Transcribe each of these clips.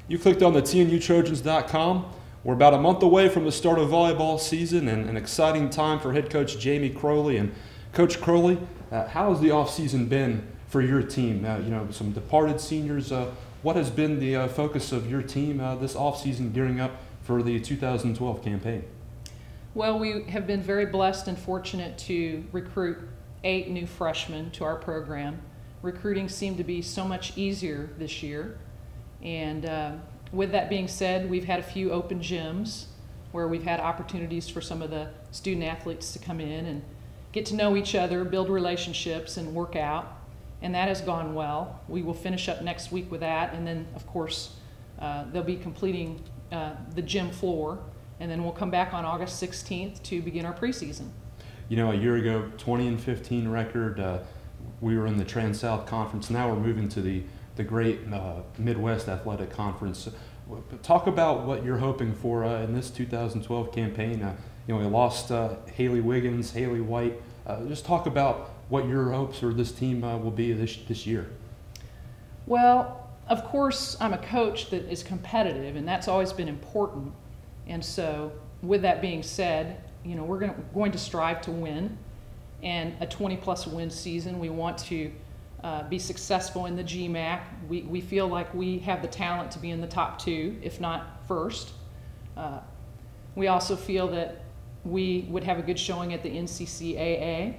You clicked on the TNUtrojans.com. We're about a month away from the start of volleyball season, and an exciting time for head coach Jayme Crowley. And Coach Crowley, how has the offseason been for your team? You know, some departed seniors. What has been the focus of your team this offseason gearing up for the 2012 campaign? Well, we have been very blessed and fortunate to recruit 8 new freshmen to our program. Recruiting seemed to be so much easier this year. And with that being said, we've had a few open gyms where we've had opportunities for some of the student athletes to come in and get to know each other, build relationships, and work out. And that has gone well. We will finish up next week with that, and then, of course, they'll be completing the gym floor, and then we'll come back on August 16th to begin our preseason. You know, a year ago, 20-15 record. We were in the Trans-South Conference. Now we're moving to the great Midwest Athletic Conference. Talk about what you're hoping for in this 2012 campaign. You know, we lost Haley Wiggins, Haley White. Just talk about what your hopes for this team will be this year. Well, of course, I'm a coach that is competitive, and that's always been important. And so, with that being said, you know, we're going to strive to win, and a 20-plus win season. We want to be successful in the GMAC. We feel like we have the talent to be in the top 2, if not first. We also feel that we would have a good showing at the NCCAA.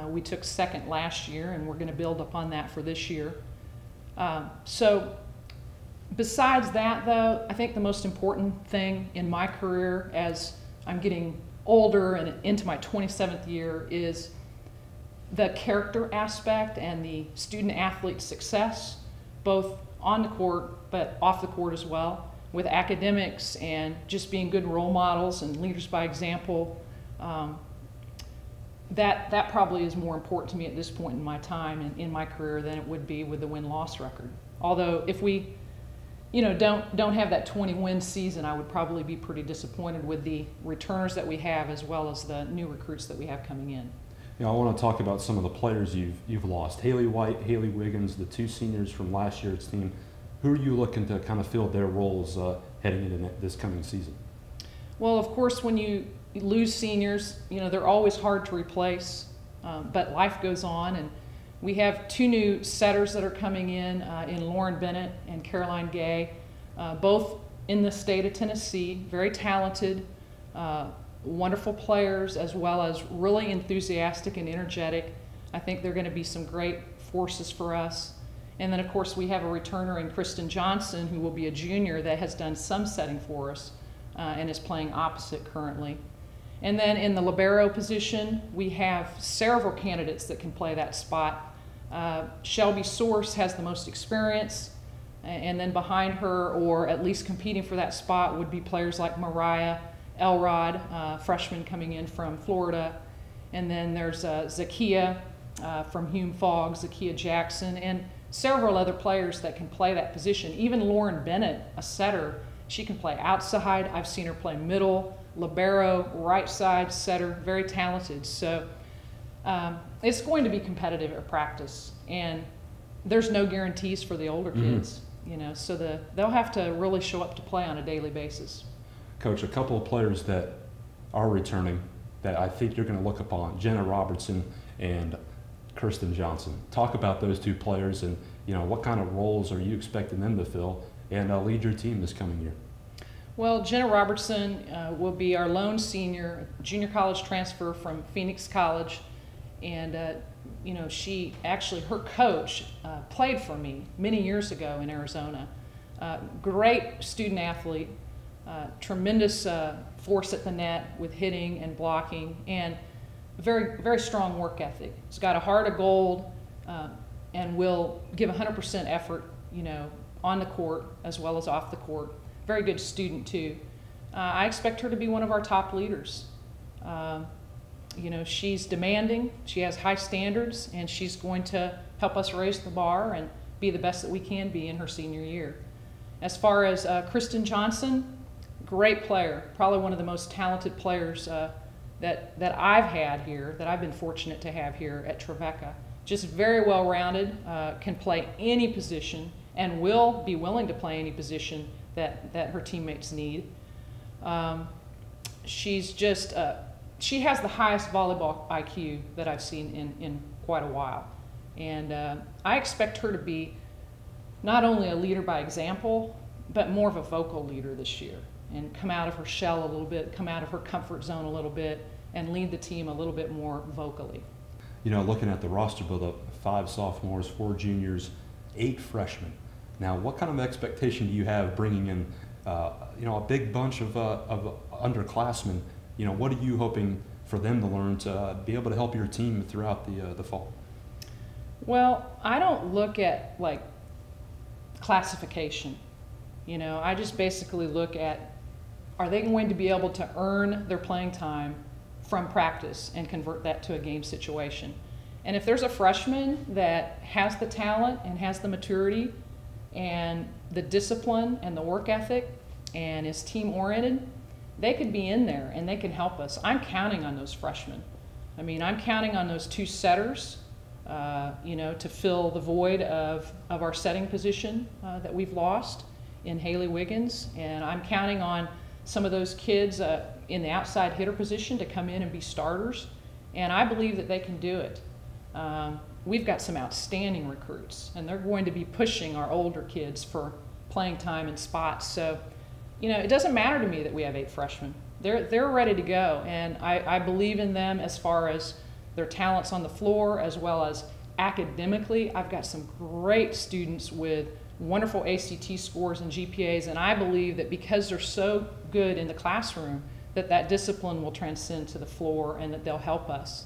We took second last year, and we're going to build upon that for this year. So besides that, though, I think the most important thing in my career as I'm getting older and into my 27th year is the character aspect and the student athlete success, both on the court but off the court as well, with academics and just being good role models and leaders by example. That probably is more important to me at this point in my time and in my career than it would be with the win-loss record. Although if we, you know, don't have that 20-win season, I would probably be pretty disappointed with the returners that we have as well as the new recruits that we have coming in. You know, I want to talk about some of the players you've lost. Haley White, Haley Wiggins, the 2 seniors from last year's team. Who are you looking to kind of fill their roles heading into this coming season? Well, of course, when you lose seniors, you know, they're always hard to replace, but life goes on, and we have 2 new setters that are coming in Lauren Bennett and Caroline Gay, both in the state of Tennessee, very talented, wonderful players, as well as really enthusiastic and energetic. I think they're going to be some great forces for us. And then, of course, we have a returner in Kristen Johnson, who will be a junior that has done some setting for us and is playing opposite currently. And then in the libero position, we have several candidates that can play that spot. Shelby Source has the most experience, and then behind her, or at least competing for that spot, would be players like Mariah Elrod, freshman coming in from Florida. And then there's Zakia from Hume Fogg, Zakia Jackson, and several other players that can play that position. Even Lauren Bennett, a setter, she can play outside. I've seen her play middle, libero, right side, setter, very talented. So it's going to be competitive at practice, and there's no guarantees for the older kids, you know, so they'll have to really show up to play on a daily basis. Coach, a couple of players that are returning that I think you're going to look upon, Jenna Robertson and Kirsten Johnson. Talk about those 2 players, and you know, what kind of roles are you expecting them to fill and lead your team this coming year? Well, Jenna Robertson will be our lone senior, junior college transfer from Phoenix College, and you know, she actually, her coach played for me many years ago in Arizona. Great student athlete. Tremendous force at the net with hitting and blocking, and very, very strong work ethic. He's got a heart of gold and will give 100% effort, you know, on the court as well as off the court. Very good student too. I expect her to be one of our top leaders. You know, she's demanding, she has high standards, and she's going to help us raise the bar and be the best that we can be in her senior year. As far as Kristen Johnson, great player, probably one of the most talented players that I've had here, that I've been fortunate to have here at Trevecca. Just very well-rounded, can play any position, and will be willing to play any position that her teammates need. She's just, she has the highest volleyball IQ that I've seen in quite a while. And I expect her to be not only a leader by example, but more of a vocal leader this year, and come out of her shell a little bit, come out of her comfort zone a little bit, and lead the team a little bit more vocally. You know, looking at the roster build-up, 5 sophomores, 4 juniors, 8 freshmen. Now, what kind of expectation do you have bringing in, you know, a big bunch of underclassmen? You know, what are you hoping for them to learn to be able to help your team throughout the fall? Well, I don't look at like classification. You know, I just basically look at, are they going to be able to earn their playing time from practice and convert that to a game situation? And if there's a freshman that has the talent and has the maturity and the discipline and the work ethic and is team oriented, they could be in there and they can help us. I'm counting on those freshmen. I mean, I'm counting on those 2 setters, you know, to fill the void of our setting position that we've lost in Haley Wiggins. And I'm counting on some of those kids in the outside hitter position to come in and be starters. And I believe that they can do it. We've got some outstanding recruits, and they're going to be pushing our older kids for playing time and spots. So, you know, it doesn't matter to me that we have 8 freshmen. They're ready to go, and I believe in them as far as their talents on the floor, as well as academically. I've got some great students with wonderful ACT scores and GPAs, and I believe that because they're so good in the classroom, that discipline will transcend to the floor, and that they'll help us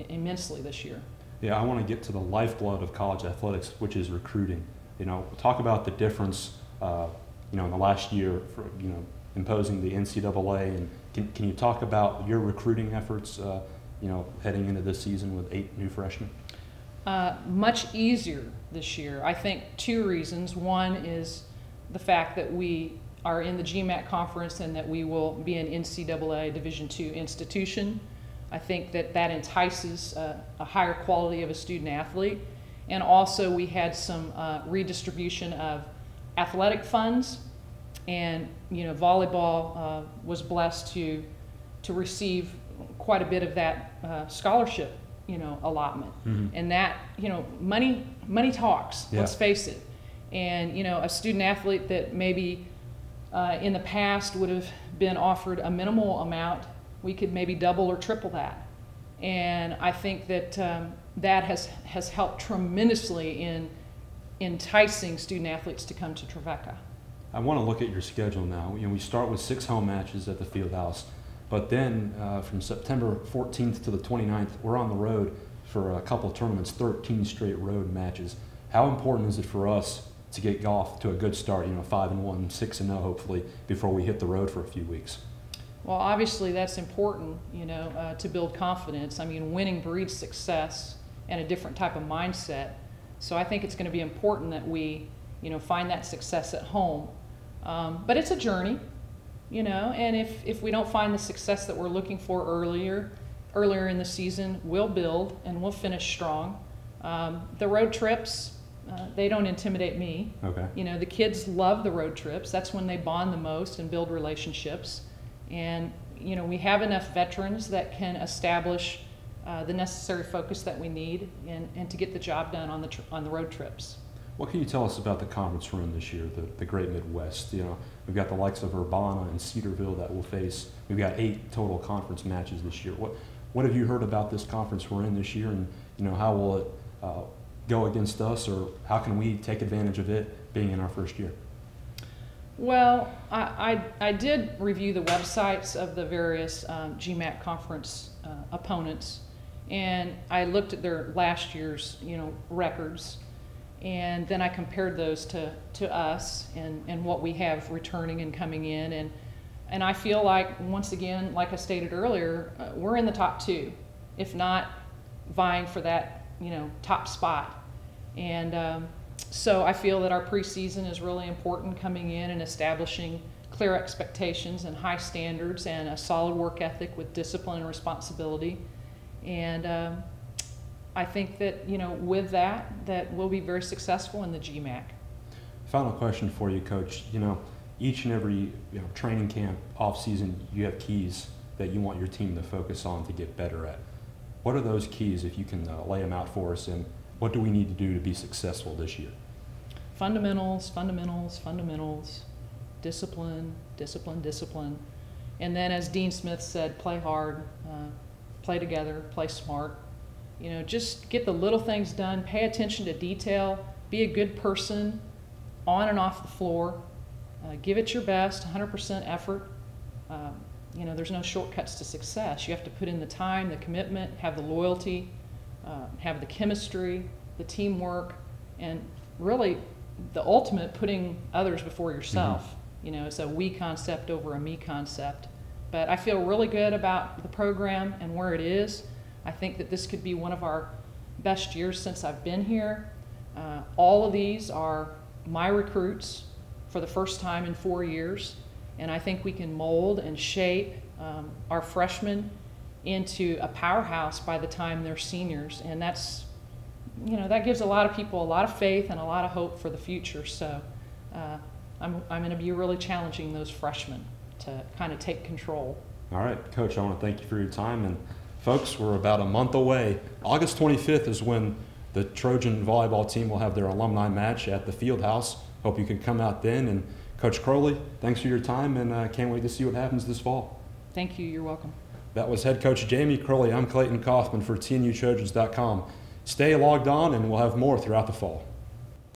immensely this year. Yeah, I want to get to the lifeblood of college athletics, which is recruiting. You know, talk about the difference, you know, in the last year for, you know, imposing the NCAA, and can you talk about your recruiting efforts, you know, heading into this season with 8 new freshmen? Much easier this year. I think 2 reasons. One is the fact that we are in the GMAC conference and that we will be an NCAA Division II institution. I think that entices a higher quality of a student athlete. And also we had some redistribution of athletic funds, and you know, volleyball was blessed to receive quite a bit of that scholarship, you know, allotment. Mm-hmm. And that, you know, money talks, yeah. Let's face it. And you know, a student athlete that maybe in the past would have been offered a minimal amount, we could maybe double or triple that. And I think that that has helped tremendously in enticing student athletes to come to Trevecca. I want to look at your schedule now. You know, we start with 6 home matches at the Fieldhouse, but then from September 14th to the 29th, we're on the road for a couple of tournaments, 13 straight road matches. How important is it for us to get off to a good start, you know, 5-1, 6-0 hopefully, before we hit the road for a few weeks? Well, obviously that's important, you know, to build confidence. I mean, winning breeds success and a different type of mindset. So I think it's going to be important that we, you know, find that success at home. But it's a journey, you know, and if we don't find the success that we're looking for earlier in the season, we'll build and we'll finish strong. The road trips, they don't intimidate me. Okay. You know, the kids love the road trips. That's when they bond the most and build relationships. And you know, we have enough veterans that can establish the necessary focus that we need and to get the job done on the road trips. What can you tell us about the conference we're in this year, the Great Midwest? You know, we've got the likes of Urbana and Cedarville that we'll face. We've got 8 total conference matches this year. What have you heard about this conference we're in this year, and you know, how will it go against us, or how can we take advantage of it being in our first year? Well, I did review the websites of the various GMAC conference opponents, and I looked at their last year's, you know, records, and then I compared those to us and what we have returning and coming in, and I feel like, once again, like I stated earlier, we're in the top 2, if not vying for that, you know, top spot. And so I feel that our preseason is really important, coming in and establishing clear expectations and high standards and a solid work ethic with discipline and responsibility. And I think that, with that we'll be very successful in the GMAC. Final question for you, Coach. Each and every training camp, off season, you have keys that you want your team to focus on to get better at. What are those keys, if you can lay them out for us, and what do we need to do to be successful this year? Fundamentals, fundamentals, fundamentals, discipline, discipline, discipline. And then, as Dean Smith said, play hard, play together, play smart. Just get the little things done, pay attention to detail, be a good person on and off the floor, give it your best, 100% effort. There's no shortcuts to success. You have to put in the time, the commitment, have the loyalty, have the chemistry, the teamwork, and really the ultimate, putting others before yourself. It's a we concept over a me concept. But I feel really good about the program and where it is. I think that this could be one of our best years since I've been here. All of these are my recruits for the first time in 4 years, and I think we can mold and shape our freshmen into a powerhouse by the time they're seniors, and that's, that gives a lot of people a lot of faith and a lot of hope for the future. So I'm going to be really challenging those freshmen to kind of take control. All right, Coach, I want to thank you for your time. And folks, we're about a month away. August 25th is when the Trojan volleyball team will have their alumni match at the field house. Hope you can come out then. And Coach Crowley, thanks for your time, and can't wait to see what happens this fall. Thank you. You're welcome. That was head coach Jayme Crowley. I'm Clayton Coffman for TNUtrojans.com. Stay logged on, and we'll have more throughout the fall.